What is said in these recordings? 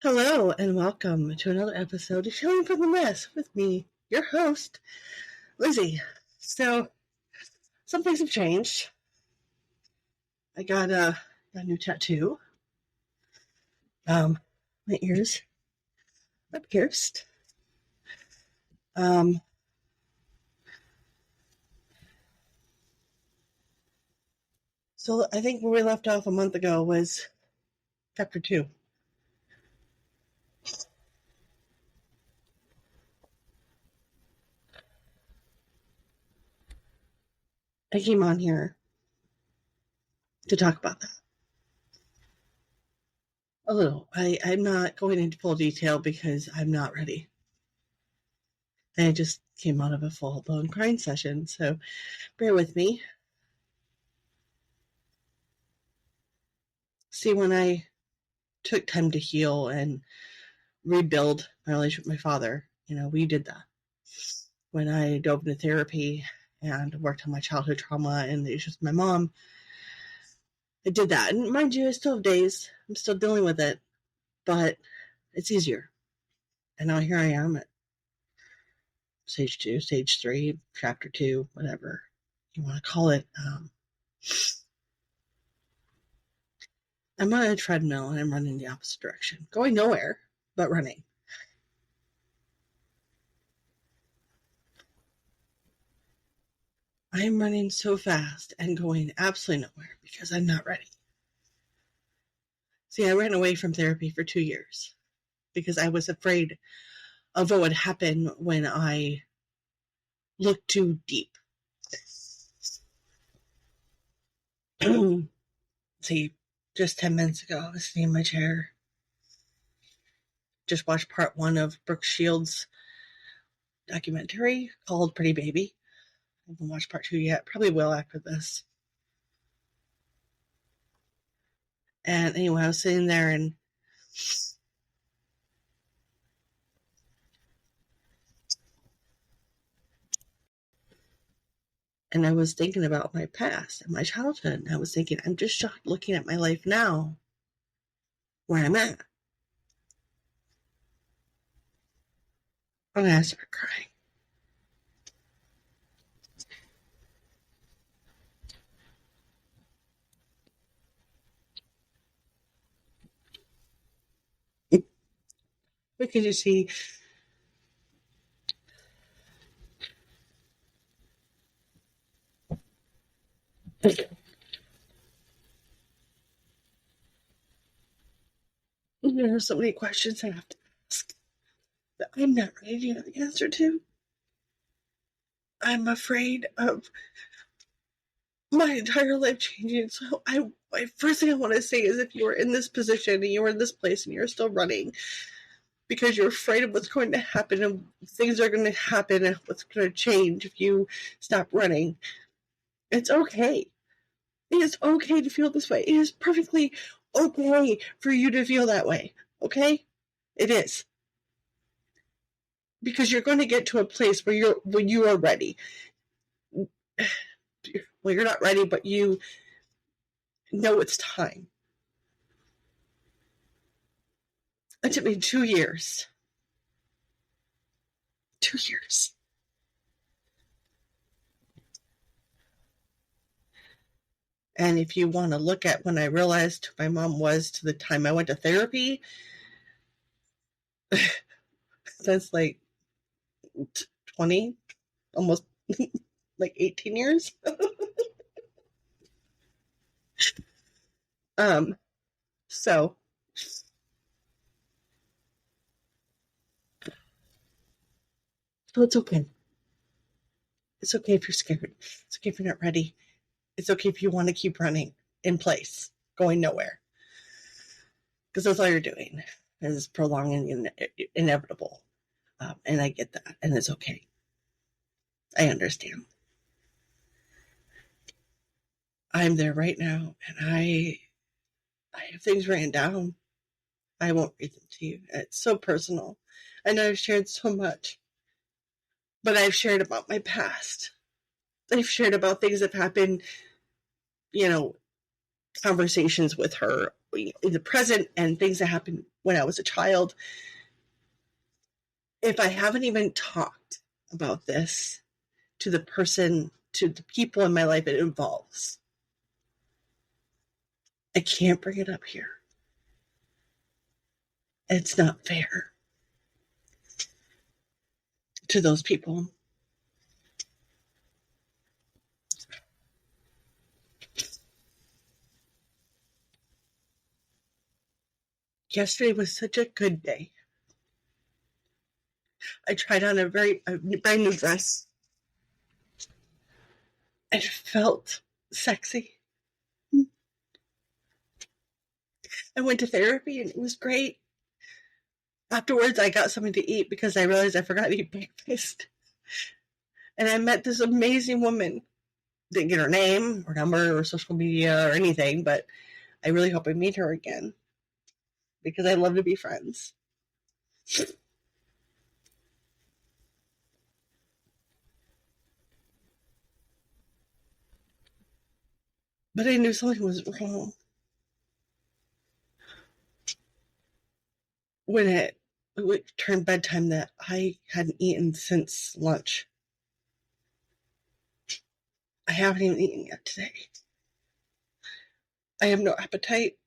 Hello and welcome to another episode of Healing from the Mess with me, your host, Lizzie. So, some things have changed. I got a new tattoo. My ears are pierced. So I think where we left off a month ago was chapter 2. I came on here to talk about that. A little. I'm not going into full detail because I'm not ready. I just came out of a full-blown crying session, so bear with me. See, when I took time to heal and rebuild my relationship with my father, we did that. When I dove into therapy and worked on my childhood trauma and the issues with my mom, I did that. And mind you, I still have days. I'm still dealing with it, but it's easier. And now here I am at stage 2, stage 3, chapter 2, whatever you want to call it. I'm on a treadmill and I'm running the opposite direction. Going nowhere, but running. I'm running so fast and going absolutely nowhere because I'm not ready. See, I ran away from therapy for 2 years because I was afraid of what would happen when I looked too deep. See, just 10 minutes ago, I was sitting in my chair. Just watched part 1 of Brooke Shields' documentary called Pretty Baby. I haven't watched part 2 yet. Probably will after this. And anyway, I was sitting there and I was thinking about my past and my childhood. And I was thinking, I'm just shocked looking at my life now, where I'm at. I'm going to start crying. Because you see, there are so many questions I have to ask that I'm not ready to know the answer to. I'm afraid of my entire life changing. So my first thing I want to say is, if you are in this position and you are in this place and you're still running because you're afraid of what's going to happen and things are going to happen and what's going to change if you stop running, it's okay. It is okay to feel this way. It is perfectly okay for you to feel that way. Okay? It is. Because you're going to get to a place where you are ready. Well, you're not ready, but you know it's time. It took me 2 years. 2 years. And if you want to look at when I realized who my mom was to the time I went to therapy, that's like 20, almost like 18 years. So it's okay. It's okay if you're scared. It's okay if you're not ready. It's okay if you want to keep running in place, going nowhere. Because that's all you're doing is prolonging the inevitable. And I get that. And it's okay. I understand. I'm there right now. And I have things written down. I won't read them to you. It's so personal. I know I've shared so much. But I've shared about my past. I've shared about things that have happened, conversations with her in the present and things that happened when I was a child, if I haven't even talked about this to the people in my life it involves, I can't bring it up here. It's not fair to those people. Yesterday was such a good day. I tried on a brand new dress. It felt sexy. I went to therapy and it was great. Afterwards, I got something to eat because I realized I forgot to eat breakfast. And I met this amazing woman. Didn't get her name or number or social media or anything, but I really hope I meet her again because I love to be friends. But I knew something was wrong when it turned bedtime that I hadn't eaten since lunch. I haven't even eaten yet today. I have no appetite.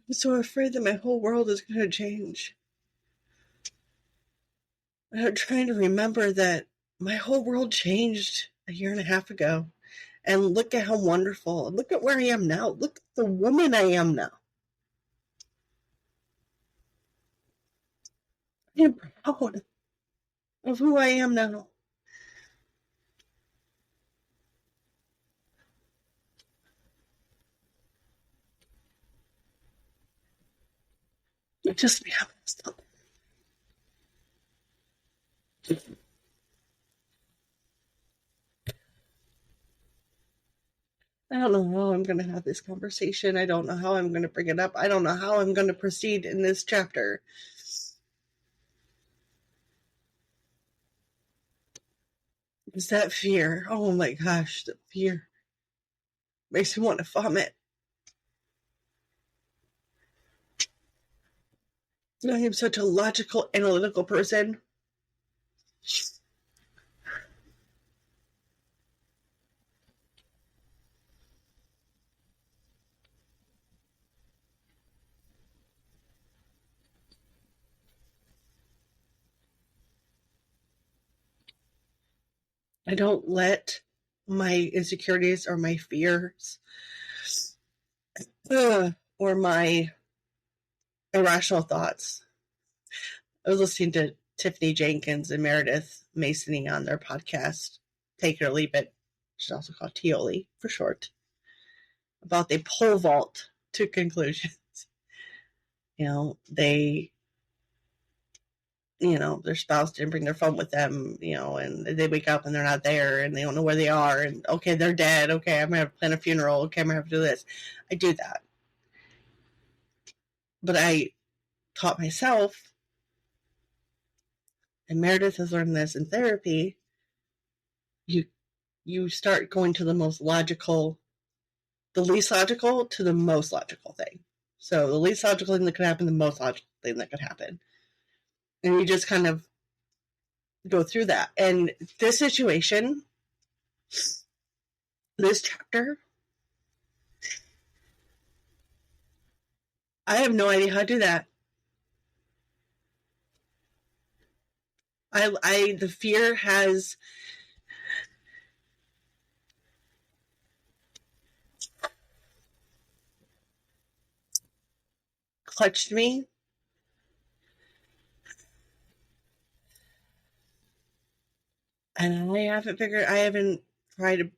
I'm so afraid that my whole world is going to change. I'm trying to remember that my whole world changed a year and a half ago. And look at how wonderful. Look at where I am now. Look at the woman I am now. I am proud of who I am now. Just be honest. I don't know how I'm going to have this conversation. I don't know how I'm going to bring it up. I don't know how I'm going to proceed in this chapter. It's that fear. Oh my gosh, the fear makes me want to vomit. I am such a logical, analytical person. I don't let my insecurities or my fears or my irrational thoughts. I was listening to Tiffany Jenkins and Meredith Masony on their podcast, Take It or Leave It, which is also called Tioli for short, about they pole vault to conclusions. Their spouse didn't bring their phone with them, and they wake up and they're not there and they don't know where they are. And okay, they're dead. Okay, I'm going to have to plan a funeral. Okay, I'm going to have to do this. I do that. But I taught myself, and Meredith has learned this in therapy, you start going to the least logical to the most logical thing. So the least logical thing that could happen, the most logical thing that could happen. And you just kind of go through that. And this situation, this chapter, I have no idea how to do that. The fear has clutched me. And I haven't tried to,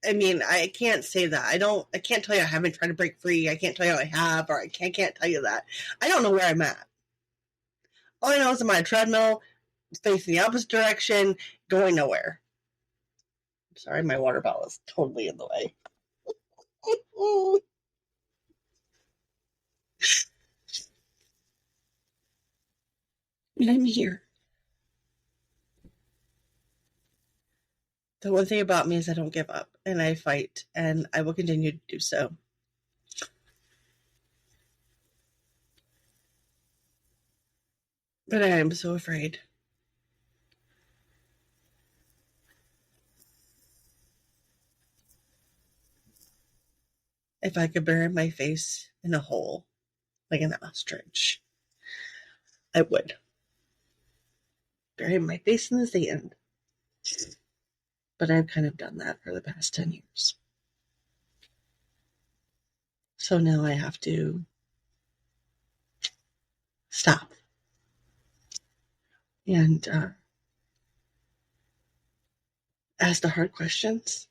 I can't say that. I can't tell you I haven't tried to break free. I can't tell you I have, or I can't tell you that. I don't know where I'm at. All I know is I'm on a treadmill, facing the opposite direction, going nowhere. Sorry, my water bottle is totally in the way. And I'm here. The one thing about me is I don't give up, and I fight, and I will continue to do so. But I am so afraid. If I could bury my face in a hole, like an ostrich, I would. Bury my face in the sand. But I've kind of done that for the past 10 years. So now I have to stop and ask the hard questions.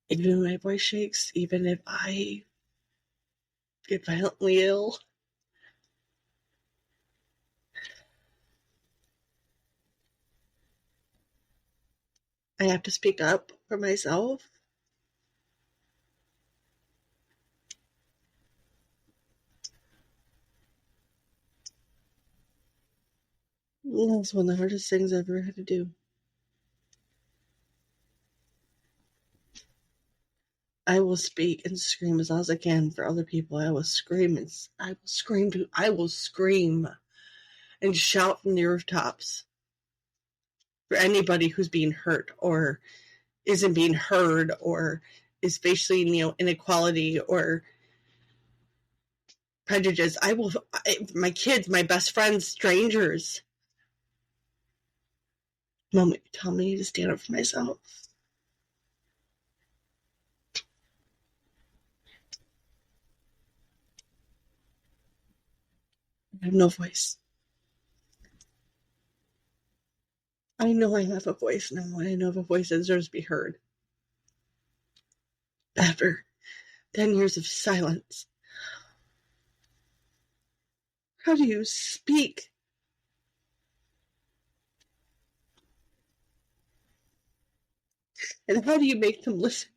Even if my voice shakes, even if I get violently ill, I have to speak up for myself. That's one of the hardest things I've ever had to do. I will speak and scream as loud as I can for other people. I will scream and I will scream and shout from the rooftops for anybody who's being hurt or isn't being heard or is facing, inequality or prejudice. My kids, my best friends, strangers, tell me to stand up for myself. I have no voice. I know I have a voice now, and I know I have a voice that deserves to be heard. After 10 years of silence, how do you speak? And how do you make them listen?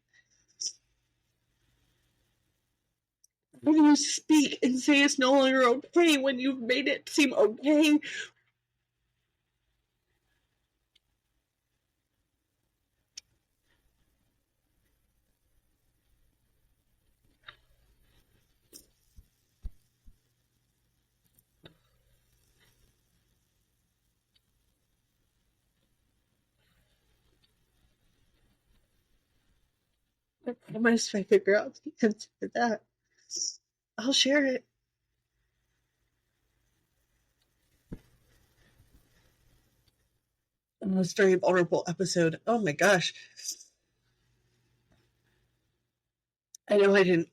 How do you speak and say it's no longer okay when you've made it seem okay? I promise if I figure out the answer to that, I'll share it. It was a very vulnerable episode. Oh my gosh. I know I didn't.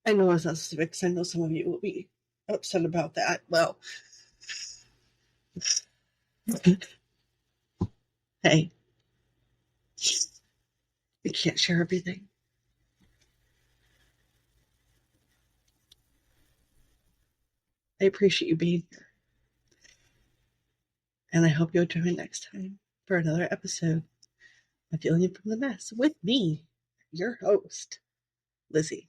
I know it's not specific because I know some of you will be upset about that. Well, hey, you can't share everything. I appreciate you being here. And I hope you'll join me next time for another episode of Healing from the Mess with me, your host, Lizzie.